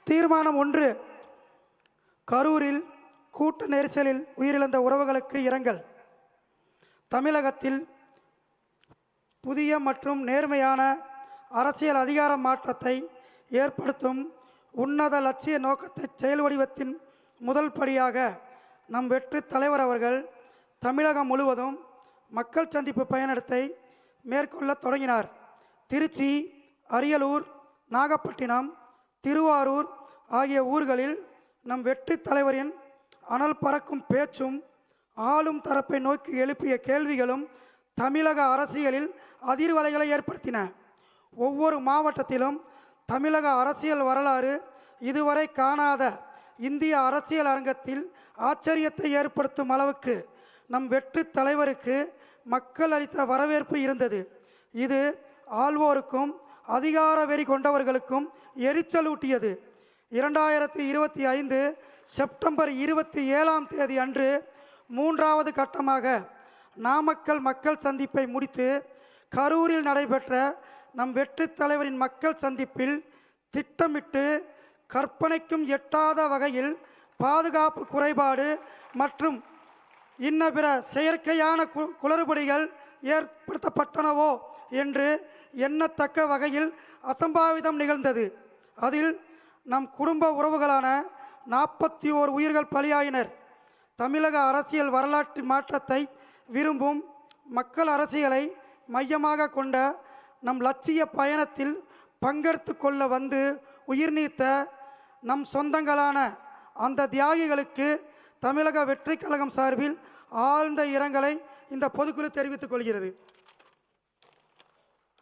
தீர்மானம் 1. கரூரில் கூட்ட நெரிசலில் உயிரிழந்த உறவுகளுக்கு இரங்கல். தமிழகத்தில் புதிய மற்றும் நேர்மையான அரசியல் அதிகார மாற்றத்தை ஏற்படுத்தும் உன்னத லட்சிய நோக்கத்தை செயல் வடிவத்தின் முதல் படியாக நம் வெற்றி தலைவர் அவர்கள் தமிழகம் முழுவதும் மக்கள் சந்திப்பு பயணத்தை மேற்கொள்ள தொடங்கினார். திருச்சி, அரியலூர், நாகப்பட்டினம், திருவாரூர் ஆகிய ஊர்களில் நம் வெற்றி தலைவரின் அனல் பறக்கும் பேச்சும் ஆளும் தரப்பை நோக்கி எழுப்பிய கேள்விகளும் தமிழக அரசியலில் அதிர்வலைகளை ஏற்படுத்தின. ஒவ்வொரு மாவட்டத்திலும் தமிழக அரசியல் வரலாறு இதுவரை காணாத இந்திய அரசியல் அரங்கத்தில் ஆச்சரியத்தை ஏற்படுத்தும் அளவுக்கு நம் வெற்றி தலைவருக்கு மக்கள் அளித்த வரவேற்பு இருந்தது. இது ஆள்வோருக்கும் அதிகார வெறி கொண்டவர்களுக்கும் எரிச்சலூட்டியது. 2025 செப்டம்பர் 27 அன்று 3வது கட்டமாக நாமக்கல் மக்கள் சந்திப்பை முடித்து கரூரில் நடைபெற்ற நம் வெற்றி தலைவரின் மக்கள் சந்திப்பில் திட்டமிட்டு கற்பனைக்கும் எட்டாத வகையில் பாதுகாப்பு குறைபாடு மற்றும் இன்ன பிற செயற்கையான குளறுபடிகள் ஏற்படுத்தப்பட்டனவோ என்று எண்ணத்தக்க வகையில் அசம்பாவிதம் நிகழ்ந்தது. அதில் நம் குடும்ப உறவுகளான 41 உயிர்கள் பலியாயினர். தமிழக அரசியல் வரலாற்று மாற்றத்தை விரும்பும் மக்கள் அரசியலை மையமாக கொண்ட நம் லட்சிய பயணத்தில் பங்கெடுத்து கொள்ள வந்து உயிர் நீத்த நம் சொந்தங்களான அந்த தியாகிகளுக்கு தமிழக வெற்றி கழகம் சார்பில் ஆழ்ந்த இரங்கலை இந்த பொதுக்குழு தெரிவித்துக் கொள்கிறது.